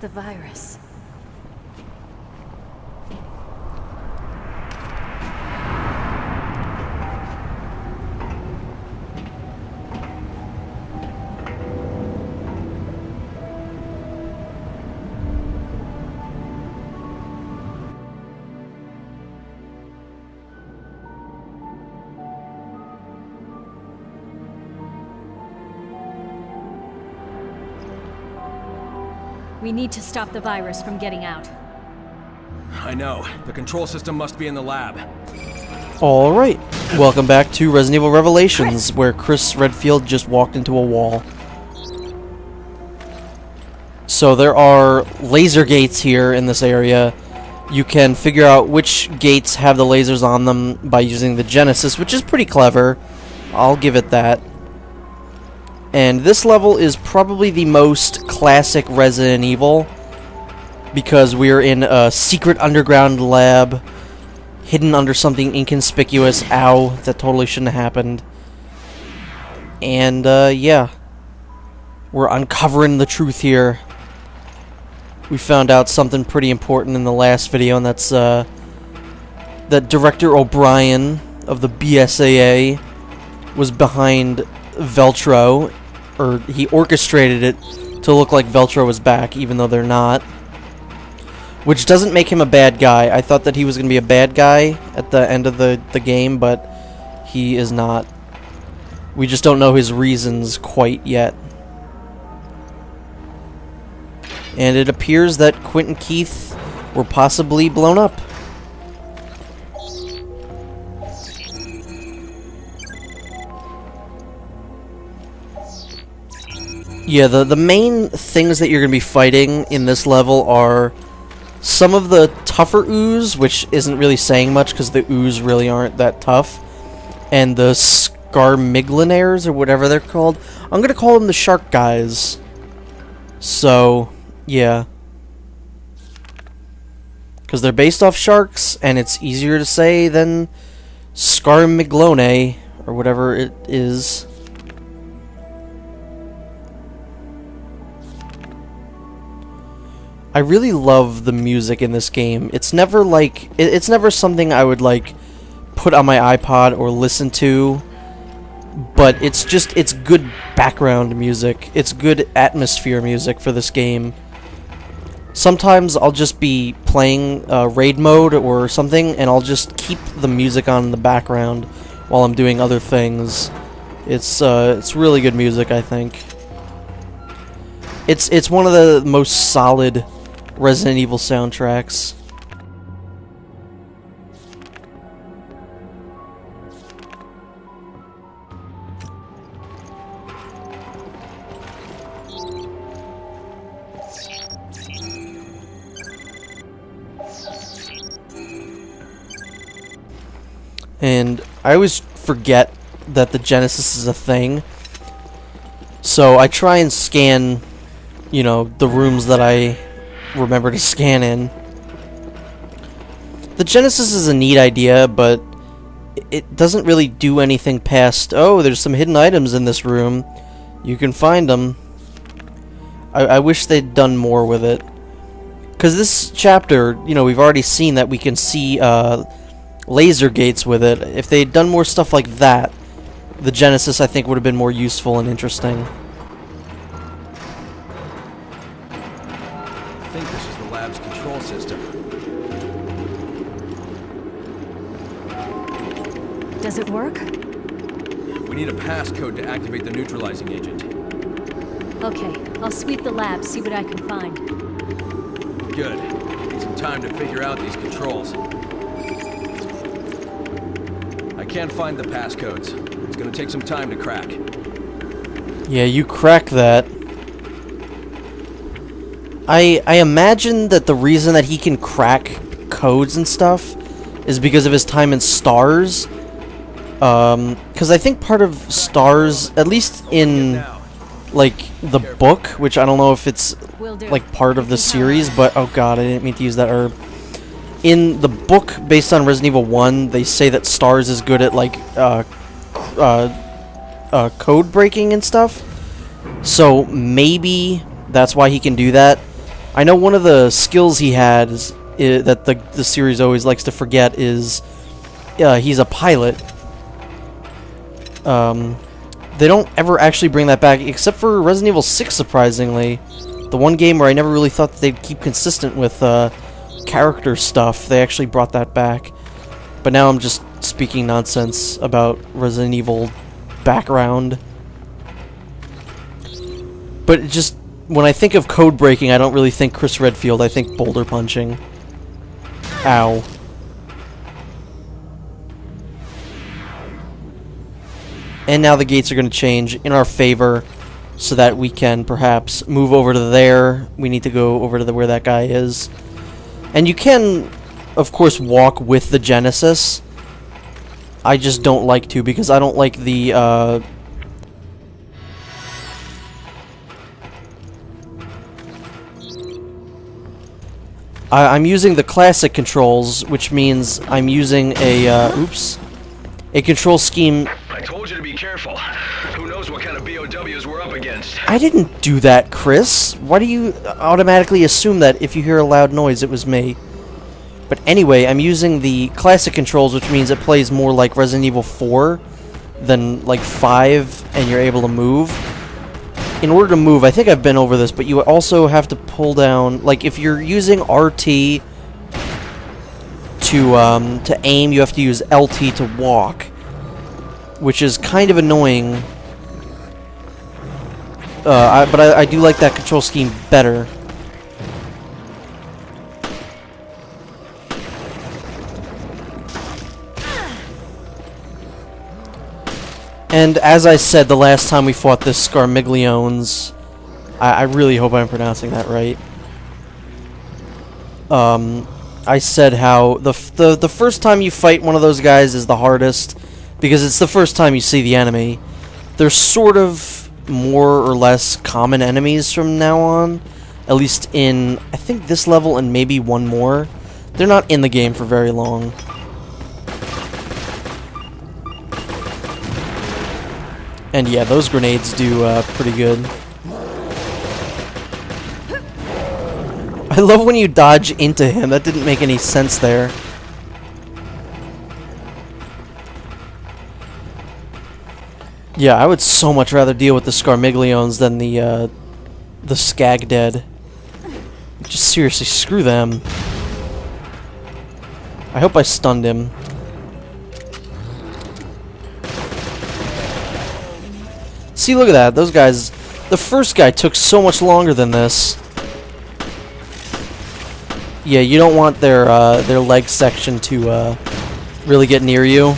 the virus. We need to stop the virus from getting out. I know. The control system must be in the lab. Alright, welcome back to Resident Evil Revelations, where Chris Redfield just walked into a wall. So there are laser gates here in this area. You can figure out which gates have the lasers on them by using the Genesis, which is pretty clever. I'll give it that. And this level is probably the most classic Resident Evil, because we're in a secret underground lab, hidden under something inconspicuous. Ow, that totally shouldn't have happened. And, yeah. We're uncovering the truth here. We found out something pretty important in the last video, and that's, that Director O'Brien of the BSAA was behind Veltro, or he orchestrated it to look like Veltro was back, even though they're not. Which doesn't make him a bad guy. I thought that he was going to be a bad guy at the end of the game, but he is not. We just don't know his reasons quite yet. And it appears that Quint and Keith were possibly blown up. Yeah, the main things that you're going to be fighting in this level are some of the tougher ooze, which isn't really saying much because the ooze really aren't that tough, and the Scarmiglionaires, or whatever they're called. I'm going to call them the shark guys. So, yeah. Because they're based off sharks, and it's easier to say than Scarmiglione, or whatever it is. I really love the music in this game. It's never like it's never something I would like put on my iPod or listen to, but it's good background music. It's good atmosphere music for this game. Sometimes I'll just be playing raid mode or something, and I'll just keep the music on in the background while I'm doing other things. It's really good music, I think. It's one of the most solid Resident Evil soundtracks. And I always forget that the Genesis is a thing, so I try and scan, you know, the rooms that I remember to scan in. The Genesis is a neat idea, but it doesn't really do anything past, oh, there's some hidden items in this room, you can find them. I wish they'd done more with it, because this chapter, you know, we've already seen that we can see laser gates with it. If they'd done more stuff like that, the Genesis, I think, would have been more useful and interesting. I think this is the lab's control system. Does it work? We need a passcode to activate the neutralizing agent. Okay, I'll sweep the lab, see what I can find. Good. Need some time to figure out these controls. I can't find the passcodes. It's gonna take some time to crack. Yeah, you crack that. I imagine that the reason that he can crack codes and stuff is because of his time in STARS. Because I think part of STARS, at least in, like, the book, which I don't know if it's, like, part of the series, but, oh god, I didn't mean to use that herb. In the book, based on Resident Evil 1, they say that STARS is good at, like, code breaking and stuff. So, maybe that's why he can do that. I know one of the skills he had that the series always likes to forget is he's a pilot. They don't ever actually bring that back, except for Resident Evil 6, surprisingly. The one game where I never really thought that they'd keep consistent with character stuff. They actually brought that back. But now I'm just speaking nonsense about Resident Evil background. But it just, when I think of code breaking, I don't really think Chris Redfield, I think boulder punching. Ow. And now the gates are going to change in our favor so that we can perhaps move over to there. We need to go over to where that guy is. And you can, of course, walk with the Genesis. I just don't like to because I don't like the I'm using the classic controls, which means I'm using a control scheme. I told you to be careful. Who knows what kind of BOWs we're up against. I didn't do that, Chris. Why do you automatically assume that if you hear a loud noise it was me? But anyway, I'm using the classic controls, which means it plays more like Resident Evil 4 than like 5, and you're able to move. In order to move, I think I've been over this, but you also have to pull down, like if you're using RT to aim, you have to use LT to walk, which is kind of annoying. But I do like that control scheme better. And as I said the last time we fought this Scarmigliones, I really hope I'm pronouncing that right. I said how the first time you fight one of those guys is the hardest because it's the first time you see the enemy. They're sort of more or less common enemies from now on, at least in I think this level and maybe one more. They're not in the game for very long. And yeah, those grenades do pretty good. I love when you dodge into him. That didn't make any sense there. Yeah, I would so much rather deal with the Scarmigliones than the Skag Dead. Just seriously, screw them. I hope I stunned him. See, look at that. Those guys... The first guy took so much longer than this. Yeah, you don't want their leg section to really get near you.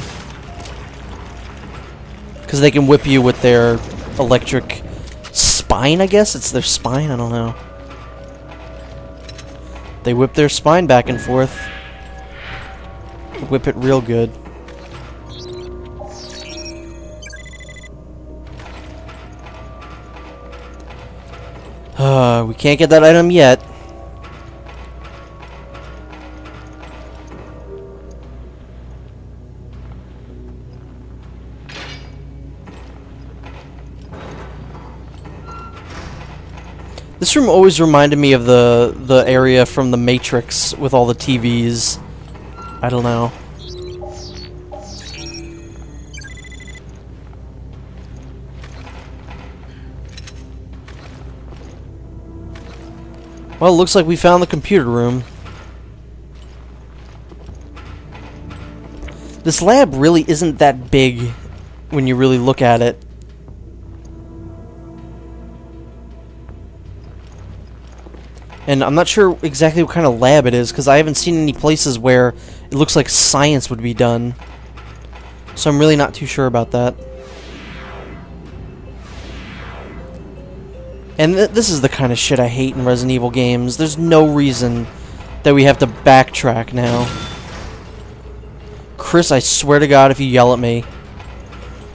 Because they can whip you with their electric spine, I guess? It's their spine? I don't know. They whip their spine back and forth. Whip it real good. We can't get that item yet. This room always reminded me of the area from The Matrix with all the TVs. I don't know. Well, it looks like we found the computer room. This lab really isn't that big when you really look at it. And I'm not sure exactly what kind of lab it is, because I haven't seen any places where it looks like science would be done. So I'm really not too sure about that. And this is the kind of shit I hate in Resident Evil games. There's no reason that we have to backtrack now. Chris, I swear to God if you yell at me.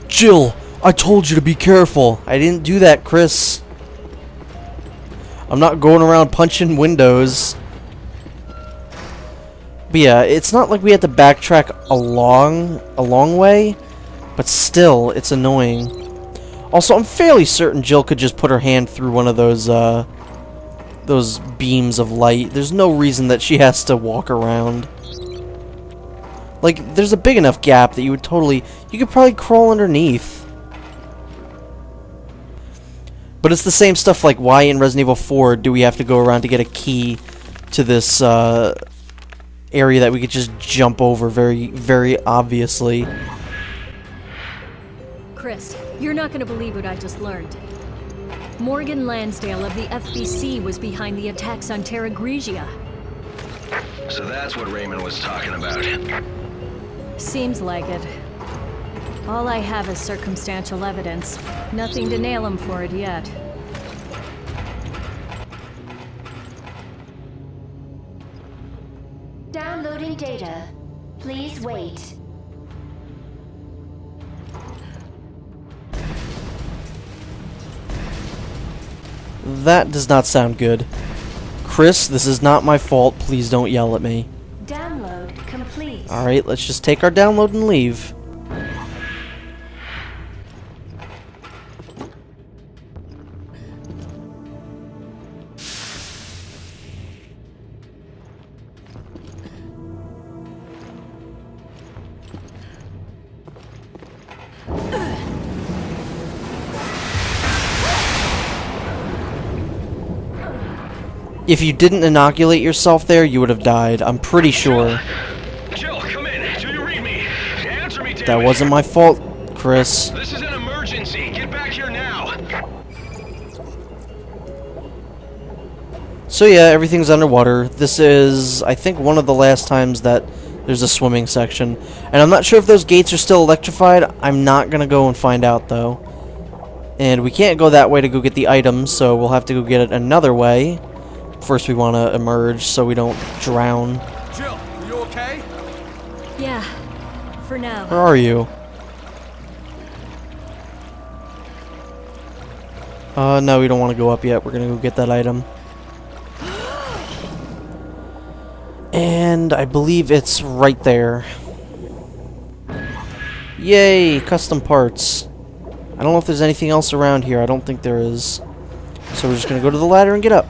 Jill, I told you to be careful. I didn't do that, Chris. I'm not going around punching windows. But yeah, it's not like we have to backtrack a long way, but still, it's annoying. Also, I'm fairly certain Jill could just put her hand through one of those those beams of light. There's no reason that she has to walk around. Like, there's a big enough gap that you could probably crawl underneath. But it's the same stuff like, why in Resident Evil 4 do we have to go around to get a key to this area that we could just jump over very, very obviously. Chris, you're not gonna believe what I just learned. Morgan Lansdale of the FBC was behind the attacks on Terra Grigia. So that's what Raymond was talking about. Seems like it. All I have is circumstantial evidence. Nothing to nail him for it yet. Downloading data. Please wait. That does not sound good. Chris, this is not my fault. Please don't yell at me. Download complete. Alright, let's just take our download and leave. If you didn't inoculate yourself there, you would have died. I'm pretty sure. Jill, come in. Do you read me? Answer me, damn That it. wasn't my fault, Chris. This is an emergency. Get back here now. So yeah, everything's underwater. This is, I think, one of the last times that there's a swimming section. And I'm not sure if those gates are still electrified. I'm not gonna go and find out, though. And we can't go that way to go get the items, so we'll have to go get it another way. First, we want to emerge so we don't drown. Jill, are you okay? Yeah, for now. Where are you? No, we don't want to go up yet. We're gonna go get that item. And I believe it's right there. Yay, custom parts. I don't know if there's anything else around here. I don't think there is. So we're just gonna go to the ladder and get up.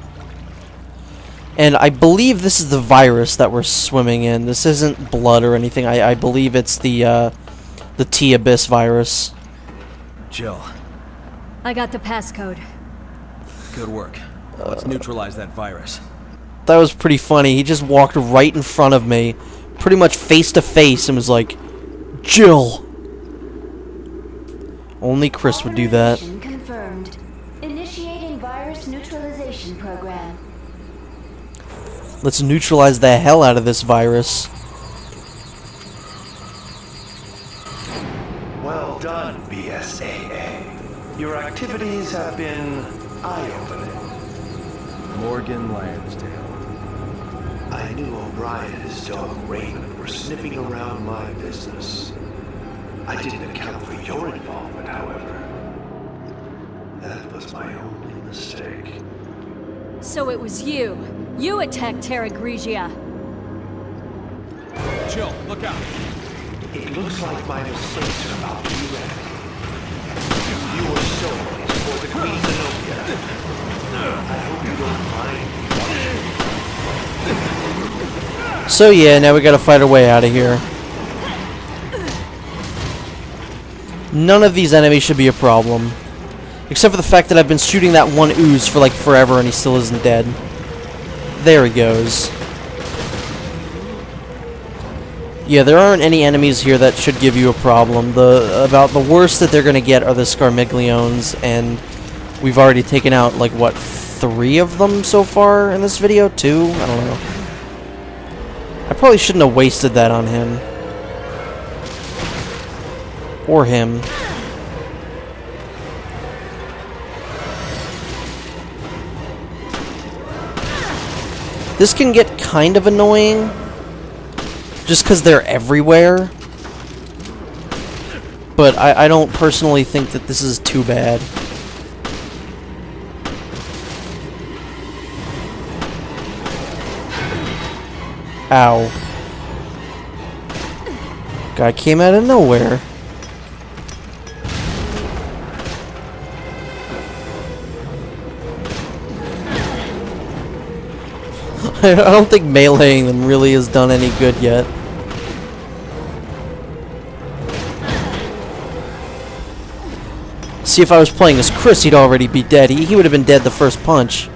And I believe this is the virus that we're swimming in. This isn't blood or anything. I believe it's the T-Abyss virus. Jill, I got the passcode. good work. Let's neutralize that virus. That was pretty funny. He just walked right in front of me, pretty much face to face, and was like, Jill! Only Chris would do that. Authorization confirmed. Initiating virus neutralization program. Let's neutralize the hell out of this virus. Well done, BSAA. Your activities have been eye-opening. Morgan Lansdale. I knew O'Brien and his dog Raymond were sniffing around my business. I didn't account for your involvement, however. That was my only mistake. So it was you. You attacked Terra Grigia. Jill, look out. It looks like my mistakes are about to be remedied. Your soul is for the Queen Zenobia. I hope you don't mind. So yeah, now we gotta fight our way out of here. None of these enemies should be a problem. Except for the fact that I've been shooting that one ooze for like forever and he still isn't dead. There he goes. Yeah, there aren't any enemies here that should give you a problem. About the worst that they're gonna get are the Scarmigliones, and we've already taken out, like, what, 3 of them so far in this video? 2? I don't know. I probably shouldn't have wasted that on him. Or him. This can get kind of annoying, just because they're everywhere. But I don't personally think that this is too bad. Ow. Guy came out of nowhere. I don't think meleeing them really has done any good yet. See, if I was playing as Chris, he'd already be dead. He would have been dead the first punch.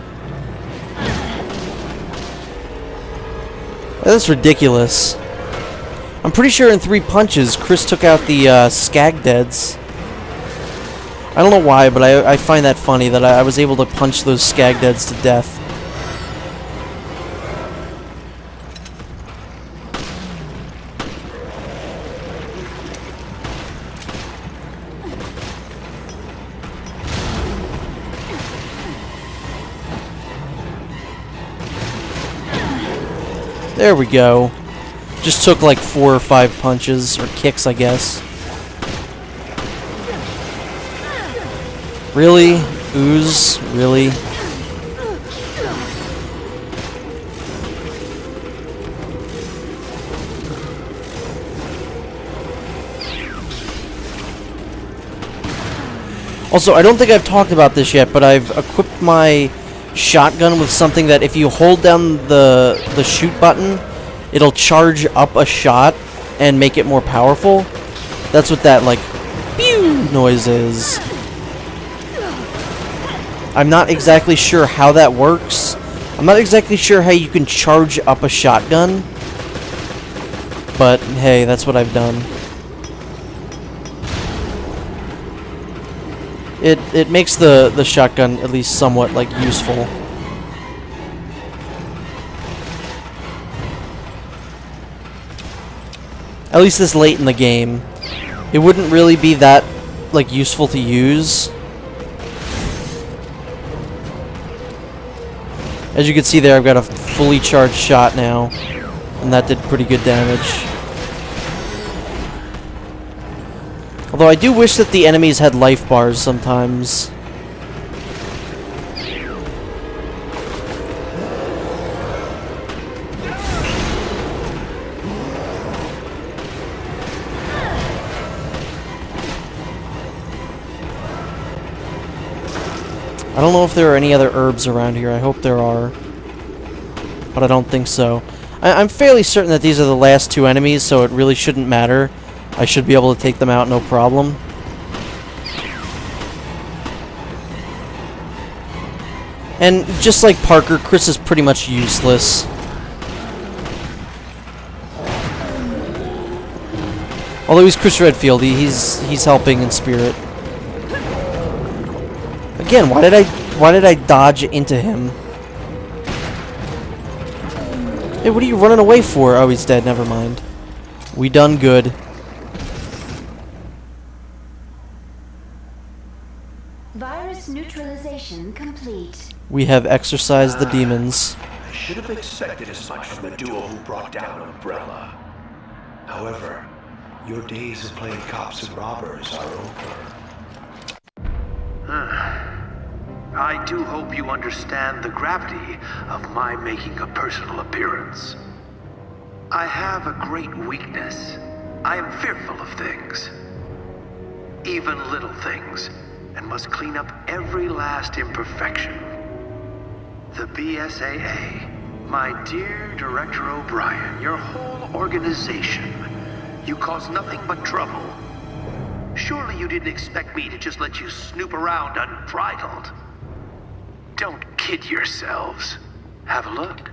That's ridiculous. I'm pretty sure in 3 punches, Chris took out the Skagdeads. I don't know why, but I find that funny that I was able to punch those Skagdeads to death. There we go. Just took like 4 or 5 punches, or kicks, I guess. Really? Ooze? Really? Also, I don't think I've talked about this yet, but I've equipped my shotgun with something that if you hold down the shoot button, it'll charge up a shot and make it more powerful. That's what that, like, pew noise is. I'm not exactly sure how that works. I'm not exactly sure how you can charge up a shotgun. But, hey, that's what I've done. It makes the shotgun at least somewhat, like, useful. At least this late in the game. It wouldn't really be that, like, useful to use. As you can see there, I've got a fully charged shot now. And that did pretty good damage. Although I do wish that the enemies had life bars sometimes. I don't know if there are any other herbs around here. I hope there are. But I don't think so. I'm fairly certain that these are the last 2 enemies, so it really shouldn't matter. I should be able to take them out no problem. And just like Parker, Chris is pretty much useless. Although he's Chris Redfield, he's helping in spirit. Again, why did I dodge into him? Hey, what are you running away for? Oh, he's dead. Never mind. We done good. Virus neutralization complete. We have exorcised the demons. I should have expected as much from the duo who brought down Umbrella. However, your days of playing cops and robbers are over. I do hope you understand the gravity of my making a personal appearance. I have a great weakness. I am fearful of things. Even little things, and must clean up every last imperfection. The BSAA, my dear Director O'Brien, your whole organization, you cause nothing but trouble. Surely you didn't expect me to just let you snoop around unbridled. Don't kid yourselves. Have a look.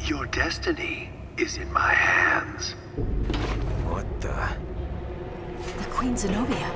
Your destiny is in my hands. What the... The Queen Zenobia.